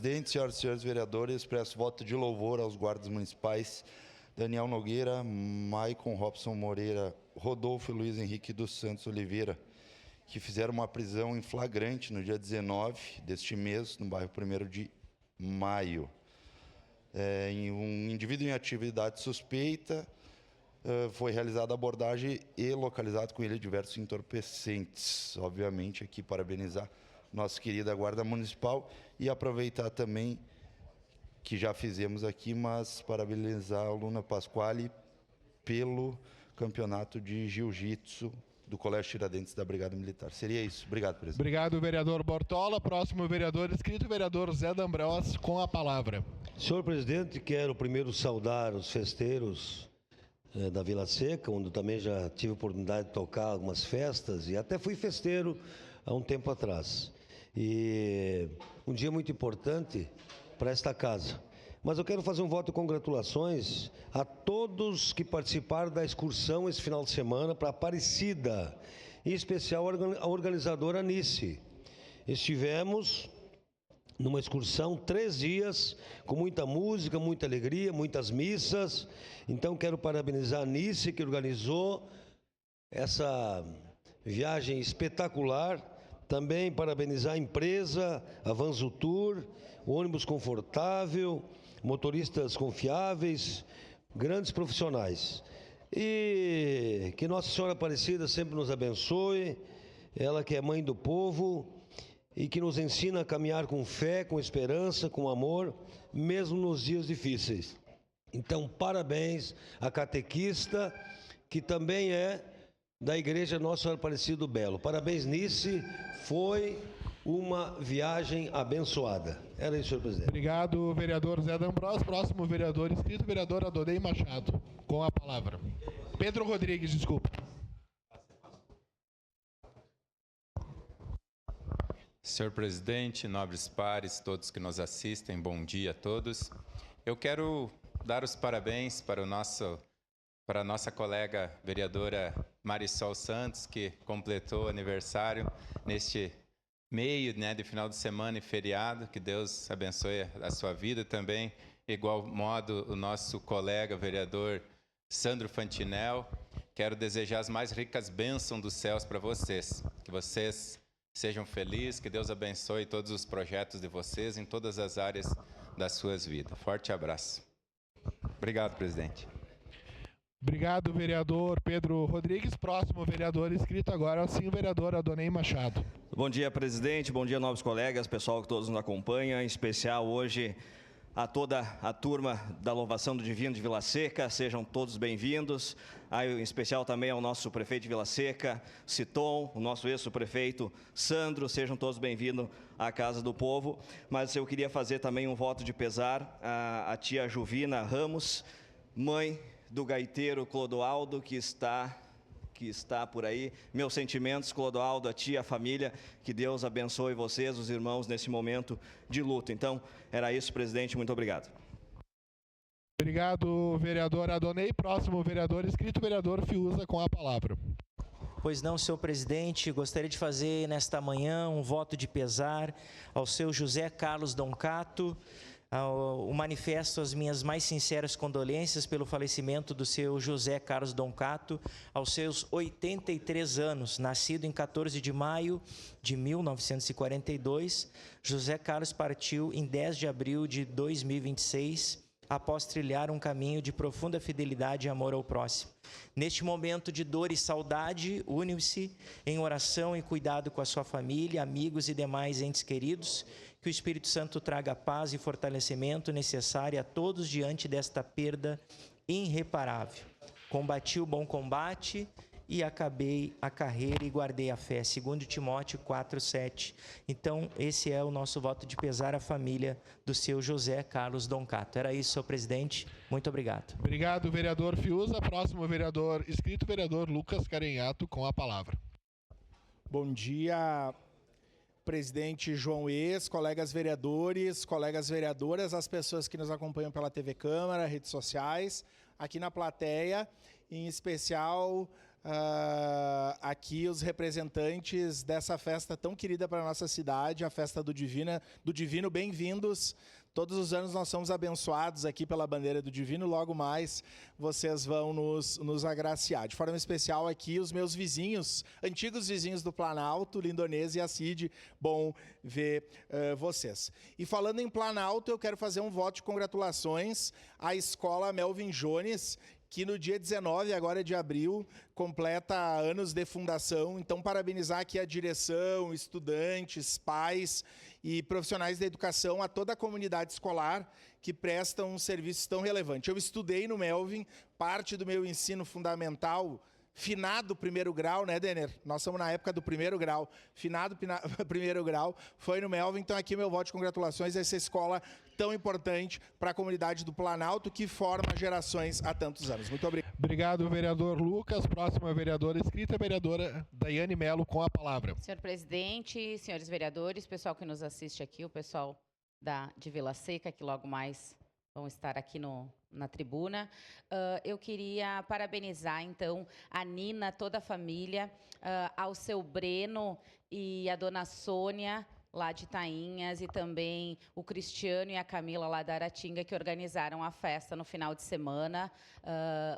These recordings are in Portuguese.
presidente, senhoras e senhores vereadores, presto voto de louvor aos guardas municipais Daniel Nogueira, Maicon Robson Moreira, Rodolfo e Luiz Henrique dos Santos Oliveira, que fizeram uma prisão em flagrante no dia 19 deste mês, no bairro 1º de Maio. Em um indivíduo em atividade suspeita, foi realizada a abordagem e localizado com ele diversos entorpecentes. Obviamente, aqui parabenizar nossa querida Guarda Municipal e aproveitar também, que já fizemos aqui, mas parabenizar a Luna Pasquale pelo campeonato de jiu-jitsu do Colégio Tiradentes da Brigada Militar. Seria isso. Obrigado, presidente. Obrigado, vereador Bortola. Próximo vereador inscrito, vereador Zé D'Ambrós, com a palavra. Senhor presidente, quero primeiro saudar os festeiros da Vila Seca, onde também já tive a oportunidade de tocar algumas festas e até fui festeiro há um tempo atrás. E um dia muito importante para esta casa. Mas eu quero fazer um voto de congratulações a todos que participaram da excursão esse final de semana para Aparecida, em especial a organizadora Nice. Estivemos numa excursão 3 dias, com muita música, muita alegria, muitas missas. Então quero parabenizar a Nice, que organizou essa viagem espetacular. Também parabenizar a empresa, a Vanzutur, ônibus confortável, motoristas confiáveis, grandes profissionais. E que Nossa Senhora Aparecida sempre nos abençoe, ela que é mãe do povo e que nos ensina a caminhar com fé, com esperança, com amor, mesmo nos dias difíceis. Então, parabéns à catequista, que também é da Igreja Nossa Senhora Aparecida do Belo. Parabéns, Nice, foi uma viagem abençoada. Era isso, senhor presidente. Obrigado, vereador Zé D'Ambrós. Próximo vereador inscrito, vereador Adonei Machado, com a palavra. Pedro Rodrigues, desculpa. Senhor presidente, nobres pares, todos que nos assistem, bom dia a todos. Eu quero dar os parabéns para a nossa colega vereadora Marisol Santos, que completou aniversário neste meio, de final de semana e feriado. Que Deus abençoe a sua vida também. De igual modo, o nosso colega vereador Sandro Fantinel. Quero desejar as mais ricas bênçãos dos céus para vocês. Que vocês sejam felizes, que Deus abençoe todos os projetos de vocês em todas as áreas das suas vidas. Forte abraço. Obrigado, presidente. Obrigado, vereador Pedro Rodrigues. Próximo vereador inscrito agora é o vereador Adonei Machado. Bom dia, presidente. Bom dia, novos colegas, pessoal que todos nos acompanha. Em especial hoje a toda a turma da Louvação do Divino de Vila Seca. Sejam todos bem-vindos. Em especial também ao nosso prefeito de Vila Seca, Citon, o nosso ex-prefeito Sandro. Sejam todos bem-vindos à Casa do Povo. Mas eu queria fazer também um voto de pesar à tia Juvina Ramos, mãe do gaiteiro Clodoaldo, que está por aí. Meus sentimentos, Clodoaldo, a tia, a família, que Deus abençoe vocês, os irmãos, nesse momento de luto. Então, era isso, presidente, muito obrigado. Obrigado, vereador Adonei. Próximo vereador inscrito, vereador Fiuza, com a palavra. Pois não, senhor presidente, gostaria de fazer nesta manhã um voto de pesar ao seu José Carlos Doncato. O manifesto as minhas mais sinceras condolências pelo falecimento do seu José Carlos Doncato, aos seus 83 anos, nascido em 14 de maio de 1942. José Carlos partiu em 10 de abril de 2026, após trilhar um caminho de profunda fidelidade e amor ao próximo. Neste momento de dor e saudade, une-se em oração e cuidado com a sua família, amigos e demais entes queridos. Que o Espírito Santo traga paz e fortalecimento necessário a todos diante desta perda irreparável. Combati o bom combate e acabei a carreira e guardei a fé. 2 Timóteo 4:7. Então, esse é o nosso voto de pesar à família do seu José Carlos Doncato. Era isso, senhor presidente. Muito obrigado. Obrigado, vereador Fiuza. Próximo vereador inscrito, vereador Lucas Carenhato, com a palavra. Bom dia, presidente João Ex, colegas vereadores, colegas vereadoras, as pessoas que nos acompanham pela TV Câmara, redes sociais, aqui na plateia, em especial aqui os representantes dessa festa tão querida para a nossa cidade, a festa do Divino, bem-vindos. Todos os anos nós somos abençoados aqui pela bandeira do Divino, logo mais vocês vão nos agraciar. De forma especial aqui os meus vizinhos, antigos vizinhos do Planalto, Lindonese e Acide, bom ver vocês. E falando em Planalto, eu quero fazer um voto de congratulações à Escola Melvin Jones, que no dia 19, agora de abril, completa anos de fundação. Então, parabenizar aqui a direção, estudantes, pais e profissionais da educação, a toda a comunidade escolar que prestam um serviço tão relevante. Eu estudei no Melvin, parte do meu ensino fundamental, finado primeiro grau, né, Denner? Nós estamos na época do primeiro grau. Finado primeiro grau, foi no Melvin. Então, aqui meu voto de congratulações a essa escola tão importante para a comunidade do Planalto, que forma gerações há tantos anos. Muito obrigado. Obrigado, vereador Lucas. Próxima vereadora inscrita, a vereadora Daiane Melo, com a palavra. Senhor presidente, senhores vereadores, pessoal que nos assiste aqui, o pessoal de Vila Seca, que logo mais vão estar aqui na tribuna. Eu queria parabenizar, então, a Nina, toda a família, ao seu Breno e a dona Sônia, lá de Tainhas, e também o Cristiano e a Camila, lá da Aratinga, que organizaram a festa no final de semana,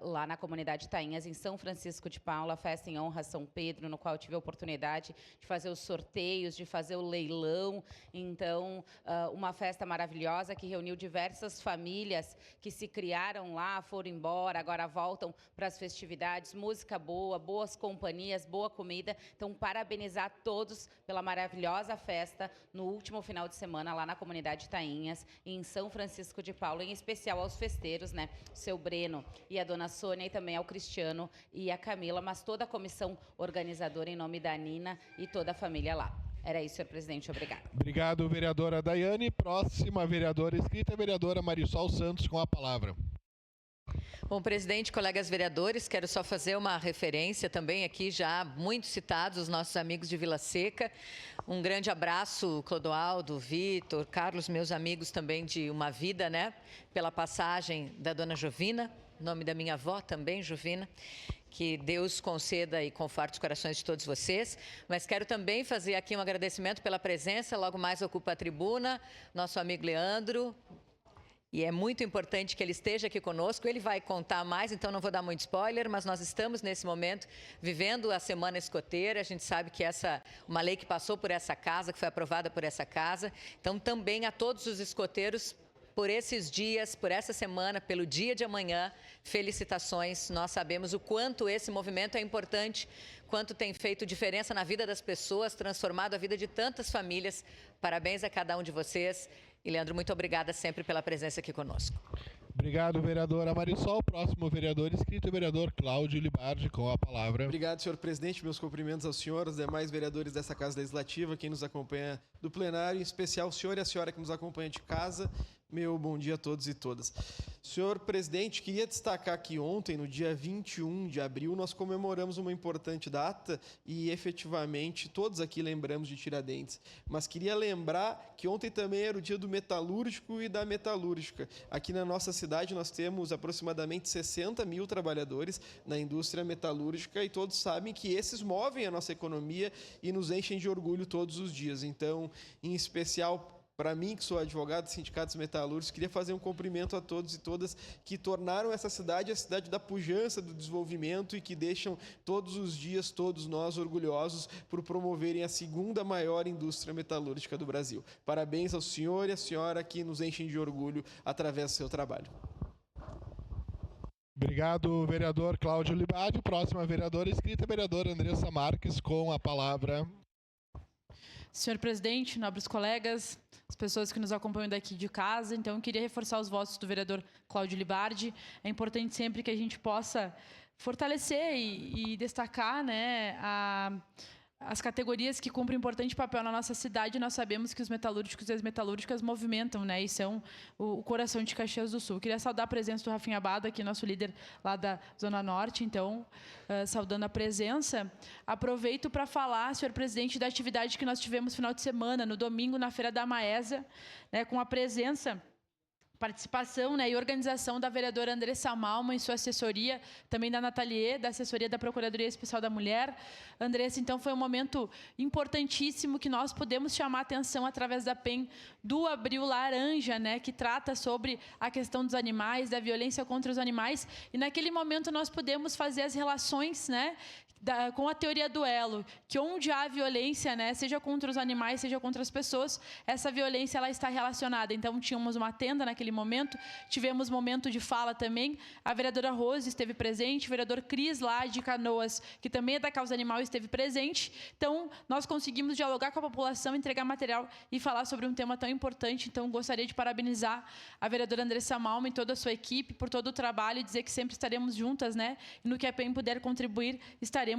lá na comunidade Tainhas, em São Francisco de Paula, a festa em honra a São Pedro, no qual eu tive a oportunidade de fazer os sorteios, de fazer o leilão. Então, uma festa maravilhosa que reuniu diversas famílias que se criaram lá, foram embora, agora voltam para as festividades, música boa, boas companhias, boa comida. Então, parabenizar todos pela maravilhosa festa no último final de semana lá na comunidade Tainhas, em São Francisco de Paula, em especial aos festeiros, né? O seu Breno e a dona Sônia, e também ao Cristiano e a Camila, mas toda a comissão organizadora em nome da Nina e toda a família lá. Era isso, senhor presidente. Obrigada. Obrigado, vereadora Daiane. Próxima vereadora inscrita, a vereadora Marisol Santos, com a palavra. Bom, presidente, colegas vereadores, quero só fazer uma referência também aqui, já muito citados, os nossos amigos de Vila Seca. Um grande abraço, Clodoaldo, Vitor, Carlos, meus amigos também de uma vida, né? Pela passagem da dona Jovina, nome da minha avó também, Jovina. Que Deus conceda e conforte os corações de todos vocês. Mas quero também fazer aqui um agradecimento pela presença, logo mais ocupa a tribuna, nosso amigo Leandro. E é muito importante que ele esteja aqui conosco. Ele vai contar mais, então não vou dar muito spoiler, mas nós estamos nesse momento vivendo a Semana Escoteira. A gente sabe que uma lei que passou por essa casa, que foi aprovada por essa casa. Então também a todos os escoteiros, por esses dias, por essa semana, pelo dia de amanhã, felicitações. Nós sabemos o quanto esse movimento é importante, quanto tem feito diferença na vida das pessoas, transformado a vida de tantas famílias. Parabéns a cada um de vocês. E, Leandro, muito obrigada sempre pela presença aqui conosco. Obrigado, vereadora Marisol. Próximo vereador inscrito, o vereador Cláudio Libardi, com a palavra. Obrigado, senhor presidente. Meus cumprimentos ao senhor, aos demais vereadores dessa Casa Legislativa, quem nos acompanha do plenário, em especial o senhor e a senhora que nos acompanha de casa. Meu bom dia a todos e todas. Senhor presidente, queria destacar que ontem, no dia 21 de abril, nós comemoramos uma importante data e, efetivamente, todos aqui lembramos de Tiradentes. Mas queria lembrar que ontem também era o dia do metalúrgico e da metalúrgica. Aqui na nossa cidade nós temos aproximadamente 60 mil trabalhadores na indústria metalúrgica e todos sabem que esses movem a nossa economia e nos enchem de orgulho todos os dias. Então, em especial, para mim, que sou advogado de sindicatos metalúrgicos, queria fazer um cumprimento a todos e todas que tornaram essa cidade a cidade da pujança, do desenvolvimento e que deixam todos os dias, todos nós, orgulhosos por promoverem a segunda maior indústria metalúrgica do Brasil. Parabéns ao senhor e à senhora que nos enchem de orgulho através do seu trabalho. Obrigado, vereador Cláudio Libardi. Próxima vereadora inscrita, a vereadora Andressa Marques, com a palavra. Senhor presidente, nobres colegas, as pessoas que nos acompanham daqui de casa, então eu queria reforçar os votos do vereador Cláudio Libardi. É importante sempre que a gente possa fortalecer e destacar, né, as categorias que cumprem importante papel na nossa cidade. Nós sabemos que os metalúrgicos e as metalúrgicas movimentam, né, e são o coração de Caxias do Sul. Queria saudar a presença do Rafinha Abada, aqui nosso líder lá da Zona Norte, então, saudando a presença. Aproveito para falar, senhor presidente, da atividade que nós tivemos no final de semana, no domingo, na Feira da Maesa, né, com a presença participação, né, e organização da vereadora Andressa Malman e sua assessoria, também da Nathalie, da assessoria da Procuradoria Especial da Mulher. Andressa, então, foi um momento importantíssimo que nós podemos chamar a atenção através da PEN do Abril Laranja, né, que trata sobre a questão dos animais, da violência contra os animais, e naquele momento nós podemos fazer as relações, né, com a teoria do elo, que onde há violência, né, seja contra os animais, seja contra as pessoas, essa violência ela está relacionada. Então, tínhamos uma tenda naquele momento, tivemos momento de fala também, a vereadora Rose esteve presente, o vereador Cris, lá de Canoas, que também é da causa animal, esteve presente. Então, nós conseguimos dialogar com a população, entregar material e falar sobre um tema tão importante. Então, gostaria de parabenizar a vereadora Andressa Malman e toda a sua equipe por todo o trabalho e dizer que sempre estaremos juntas, né, e no que a PEN puder contribuir, estaremos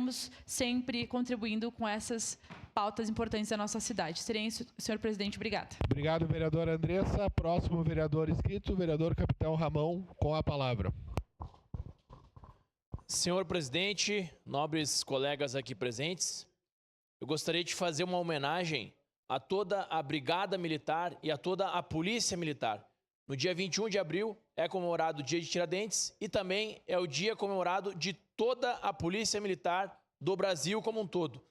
sempre contribuindo com essas pautas importantes da nossa cidade. Seria isso, senhor presidente. Obrigada. Obrigado, vereadora Andressa. Próximo vereador inscrito, vereador Capitão Ramon, com a palavra. Senhor presidente, nobres colegas aqui presentes, eu gostaria de fazer uma homenagem a toda a Brigada Militar e a toda a Polícia Militar. No dia 21 de abril é comemorado o Dia de Tiradentes e também é o dia comemorado de toda a Polícia Militar do Brasil como um todo.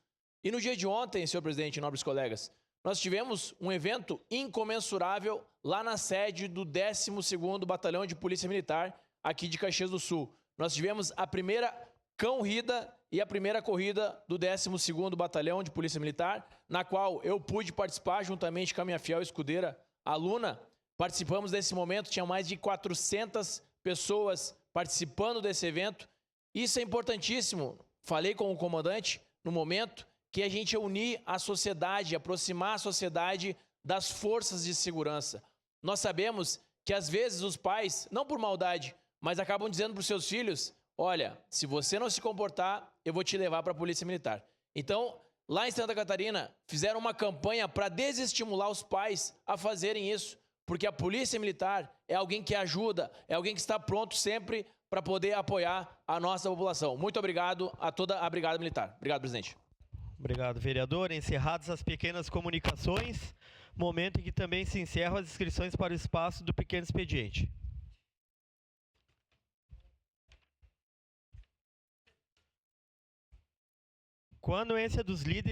E no dia de ontem, senhor presidente e nobres colegas, nós tivemos um evento incomensurável lá na sede do 12º Batalhão de Polícia Militar, aqui de Caxias do Sul. Nós tivemos a primeira cão-rida e a primeira corrida do 12º Batalhão de Polícia Militar, na qual eu pude participar juntamente com a minha fiel escudeira, a Luna. Participamos desse momento, tinha mais de 400 pessoas participando desse evento. Isso é importantíssimo. Falei com o comandante no momento que a gente unir a sociedade, aproximar a sociedade das forças de segurança. Nós sabemos que às vezes os pais, não por maldade, mas acabam dizendo para os seus filhos, olha, se você não se comportar, eu vou te levar para a Polícia Militar. Então, lá em Santa Catarina, fizeram uma campanha para desestimular os pais a fazerem isso, porque a Polícia Militar é alguém que ajuda, é alguém que está pronto sempre para poder apoiar a nossa população. Muito obrigado a toda a Brigada Militar. Obrigado, presidente. Obrigado, vereador. Encerradas as pequenas comunicações, momento em que também se encerram as inscrições para o espaço do pequeno expediente. Com a anuência dos líderes